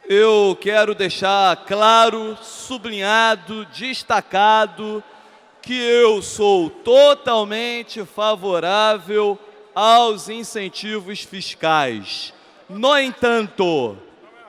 Eu quero deixar claro, sublinhado, destacado, que eu sou totalmente favorável aos incentivos fiscais. No entanto,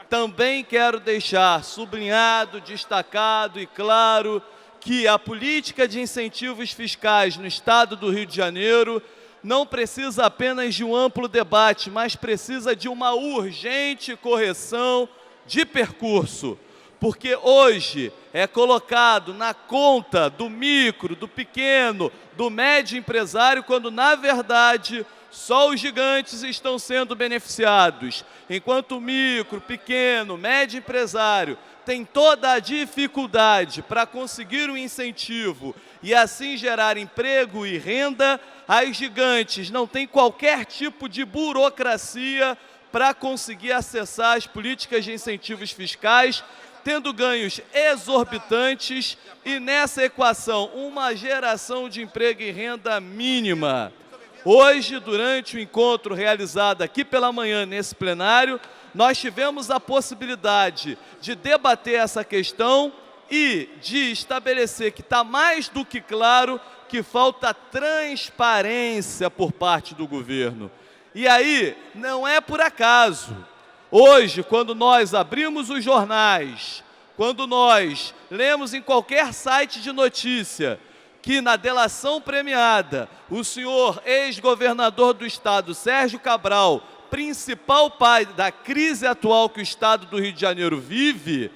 também quero deixar sublinhado, destacado e claro que a política de incentivos fiscais no Estado do Rio de Janeiro não precisa apenas de um amplo debate, mas precisa de uma urgente correção de percurso, porque hoje é colocado na conta do micro, do pequeno, do médio empresário, quando na verdade só os gigantes estão sendo beneficiados, enquanto o micro, pequeno, médio empresário tem toda a dificuldade para conseguir um incentivo e assim gerar emprego e renda, as gigantes não têm qualquer tipo de burocracia para conseguir acessar as políticas de incentivos fiscais, tendo ganhos exorbitantes e nessa equação uma geração de emprego e renda mínima. Hoje, durante o encontro realizado aqui pela manhã nesse plenário, nós tivemos a possibilidade de debater essa questão e de estabelecer que está mais do que claro que falta transparência por parte do governo. E aí, não é por acaso. Hoje, quando nós abrimos os jornais, quando nós lemos em qualquer site de notícia que na delação premiada, o senhor ex-governador do Estado, Sérgio Cabral, principal pai da crise atual que o Estado do Rio de Janeiro vive,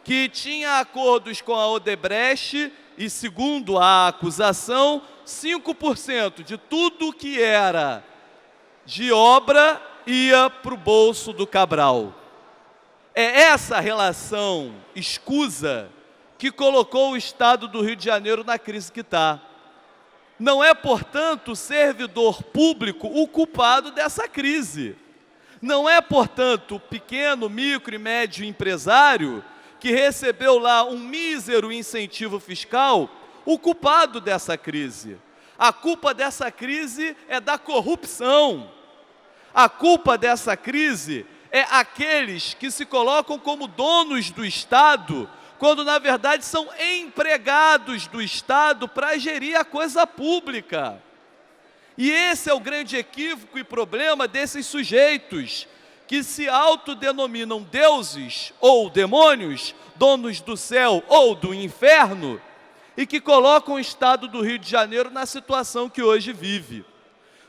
que tinha acordos com a Odebrecht e, segundo a acusação, 5% de tudo que era de obra ia para o bolso do Cabral. É essa relação escusa que colocou o Estado do Rio de Janeiro na crise que está. Não é, portanto, o servidor público o culpado dessa crise. Não é, portanto, o pequeno, micro e médio empresário que recebeu lá um mísero incentivo fiscal o culpado dessa crise. A culpa dessa crise é da corrupção. A culpa dessa crise é aqueles que se colocam como donos do Estado, quando na verdade são empregados do Estado para gerir a coisa pública. E esse é o grande equívoco e problema desses sujeitos, que se autodenominam deuses ou demônios, donos do céu ou do inferno, e que colocam o Estado do Rio de Janeiro na situação que hoje vive.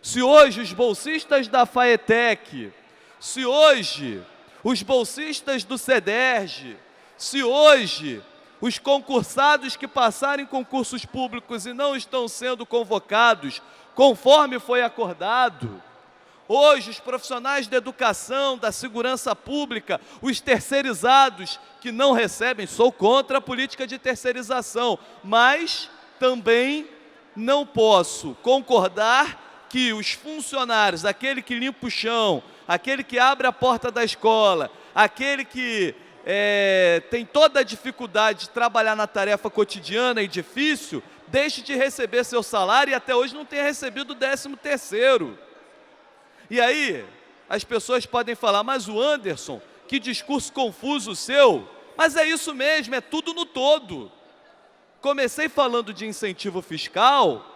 Se hoje os bolsistas da FAETEC, se hoje os bolsistas do CEDERJ, se hoje os concursados que passaram em concursos públicos e não estão sendo convocados conforme foi acordado, hoje os profissionais da educação, da segurança pública, os terceirizados que não recebem, sou contra a política de terceirização, mas também não posso concordar que os funcionários, aquele que limpa o chão, aquele que abre a porta da escola, aquele que tem toda a dificuldade de trabalhar na tarefa cotidiana e difícil, deixe de receber seu salário e até hoje não tenha recebido o 13º. E aí, as pessoas podem falar, mas o Anderson, que discurso confuso seu, mas é isso mesmo, é tudo no todo. Comecei falando de incentivo fiscal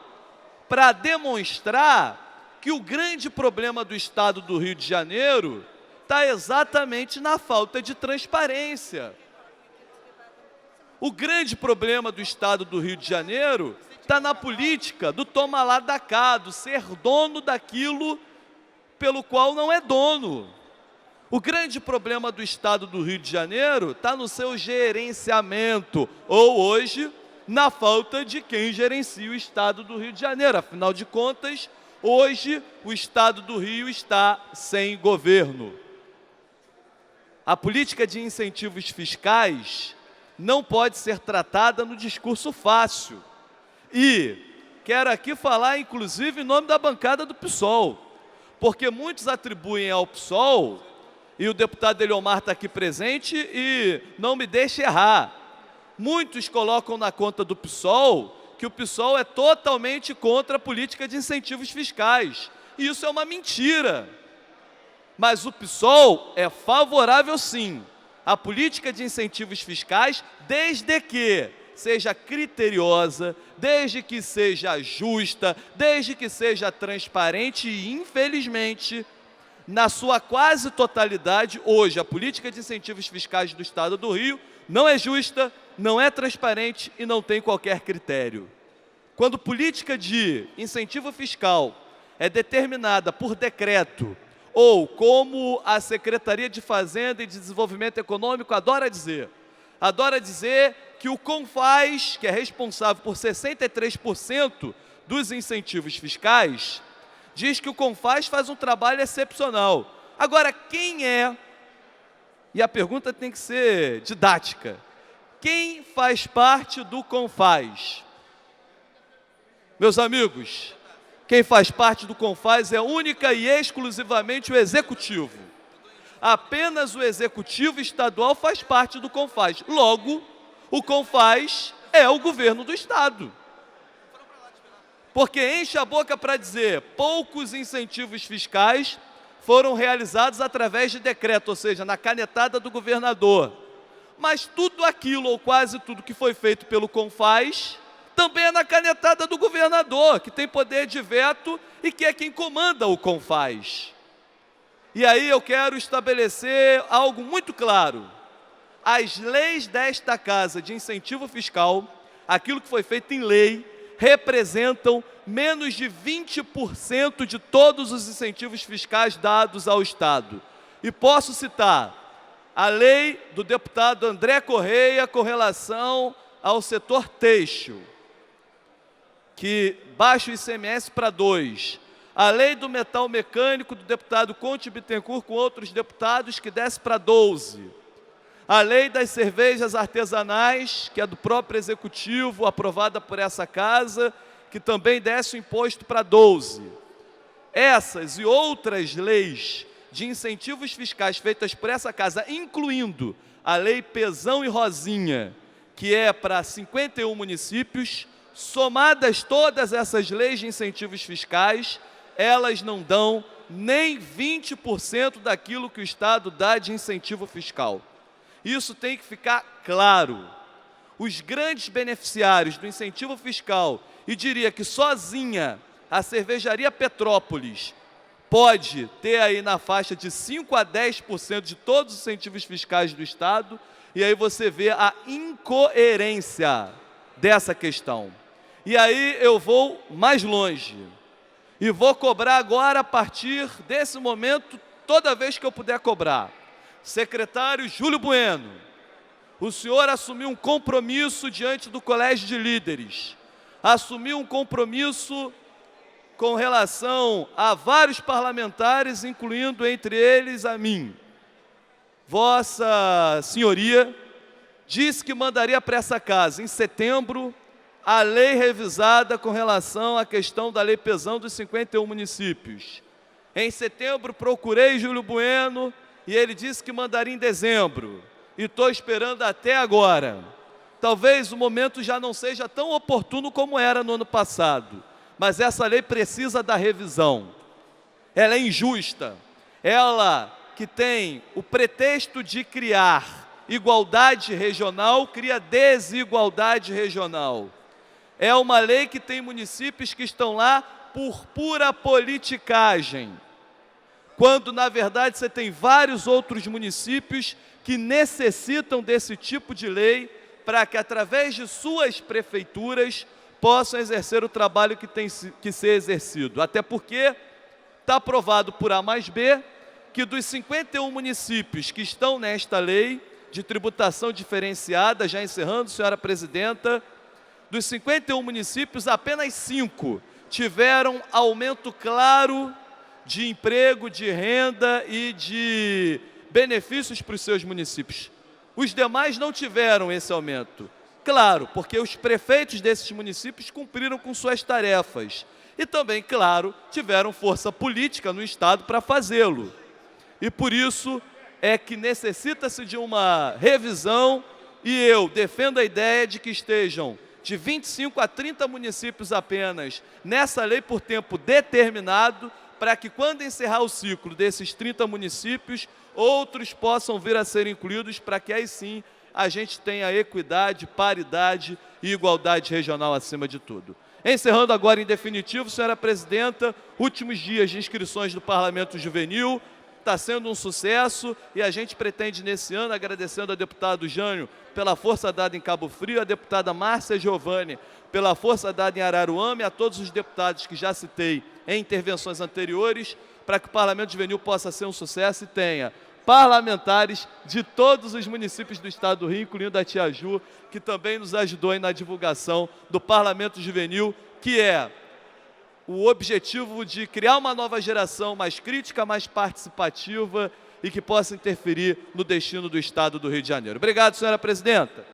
para demonstrar que o grande problema do Estado do Rio de Janeiro está exatamente na falta de transparência. O grande problema do Estado do Rio de Janeiro está na política do toma lá da cá, do ser dono daquilo pelo qual não é dono. O grande problema do Estado do Rio de Janeiro está no seu gerenciamento, ou hoje, na falta de quem gerencia o Estado do Rio de Janeiro. Afinal de contas, hoje o Estado do Rio está sem governo. A política de incentivos fiscais não pode ser tratada no discurso fácil. E quero aqui falar, inclusive, em nome da bancada do PSOL, porque muitos atribuem ao PSOL, e o deputado Eliomar está aqui presente e não me deixe errar, muitos colocam na conta do PSOL que o PSOL é totalmente contra a política de incentivos fiscais. E isso é uma mentira. Mas o PSOL é favorável, sim, a política de incentivos fiscais, desde que seja criteriosa, desde que seja justa, desde que seja transparente e, infelizmente, na sua quase totalidade, hoje, a política de incentivos fiscais do Estado do Rio não é justa, não é transparente e não tem qualquer critério. Quando política de incentivo fiscal é determinada por decreto, ou como a Secretaria de Fazenda e Desenvolvimento Econômico adora dizer que o CONFAZ, que é responsável por 63% dos incentivos fiscais, diz que o CONFAZ faz um trabalho excepcional. Agora, quem é, e a pergunta tem que ser didática, quem faz parte do CONFAZ? Meus amigos, quem faz parte do CONFAZ é única e exclusivamente o Executivo. Apenas o Executivo estadual faz parte do CONFAZ. Logo, o CONFAZ é o governo do Estado. Porque enche a boca para dizer poucos incentivos fiscais foram realizados através de decreto, ou seja, na canetada do governador. Mas tudo aquilo, ou quase tudo que foi feito pelo CONFAZ, também é na canetada do governador, que tem poder de veto e que é quem comanda o CONFAZ. E aí eu quero estabelecer algo muito claro. As leis desta casa de incentivo fiscal, aquilo que foi feito em lei, representam menos de 20% de todos os incentivos fiscais dados ao Estado. E posso citar a lei do deputado André Correia com relação ao setor têxtil, que baixa o ICMS para 2%. A lei do metal mecânico do deputado Conte Bittencourt com outros deputados, que desce para 12%. A lei das cervejas artesanais, que é do próprio Executivo, aprovada por essa casa, que também desce o imposto para 12%. Essas e outras leis de incentivos fiscais feitas por essa casa, incluindo a lei Pezão e Rosinha, que é para 51 municípios, somadas todas essas leis de incentivos fiscais, elas não dão nem 20% daquilo que o Estado dá de incentivo fiscal. Isso tem que ficar claro. Os grandes beneficiários do incentivo fiscal, e diria que sozinha a Cervejaria Petrópolis pode ter aí na faixa de 5% a 10% de todos os incentivos fiscais do Estado, e aí você vê a incoerência dessa questão. E aí eu vou mais longe. E vou cobrar agora, a partir desse momento, toda vez que eu puder cobrar. Secretário Júlio Bueno, o senhor assumiu um compromisso diante do Colégio de Líderes. Assumiu um compromisso com relação a vários parlamentares, incluindo entre eles a mim. Vossa Senhoria disse que mandaria para essa casa, em setembro, a lei revisada com relação à questão da lei Pezão dos 51 municípios. Em setembro, procurei Júlio Bueno e ele disse que mandaria em dezembro. E estou esperando até agora. Talvez o momento já não seja tão oportuno como era no ano passado, mas essa lei precisa da revisão. Ela é injusta. Ela que tem o pretexto de criar igualdade regional, cria desigualdade regional. É uma lei que tem municípios que estão lá por pura politicagem, quando, na verdade, você tem vários outros municípios que necessitam desse tipo de lei para que, através de suas prefeituras, possam exercer o trabalho que tem que ser exercido. Até porque está aprovado por A mais B que dos 51 municípios que estão nesta lei de tributação diferenciada, já encerrando, senhora presidenta, dos 51 municípios, apenas 5 tiveram aumento claro de emprego, de renda e de benefícios para os seus municípios. Os demais não tiveram esse aumento. Claro, porque os prefeitos desses municípios cumpriram com suas tarefas. E também, claro, tiveram força política no Estado para fazê-lo. E por isso é que necessita-se de uma revisão, e eu defendo a ideia de que estejam de 25 a 30 municípios apenas nessa lei por tempo determinado, para que, quando encerrar o ciclo desses 30 municípios, outros possam vir a ser incluídos para que aí sim a gente tenha equidade, paridade e igualdade regional acima de tudo. Encerrando agora em definitivo, senhora presidenta, últimos dias de inscrições do Parlamento Juvenil, está sendo um sucesso e a gente pretende nesse ano, agradecendo ao deputado Jânio pela força dada em Cabo Frio, a deputada Márcia Giovanni pela força dada em Araruama e a todos os deputados que já citei em intervenções anteriores, para que o Parlamento Juvenil possa ser um sucesso e tenha parlamentares de todos os municípios do estado do Rio, incluindo a tia Ju, que também nos ajudou aí na divulgação do Parlamento Juvenil, que é o objetivo de criar uma nova geração mais crítica, mais participativa e que possa interferir no destino do estado do Rio de Janeiro. Obrigado, senhora presidenta.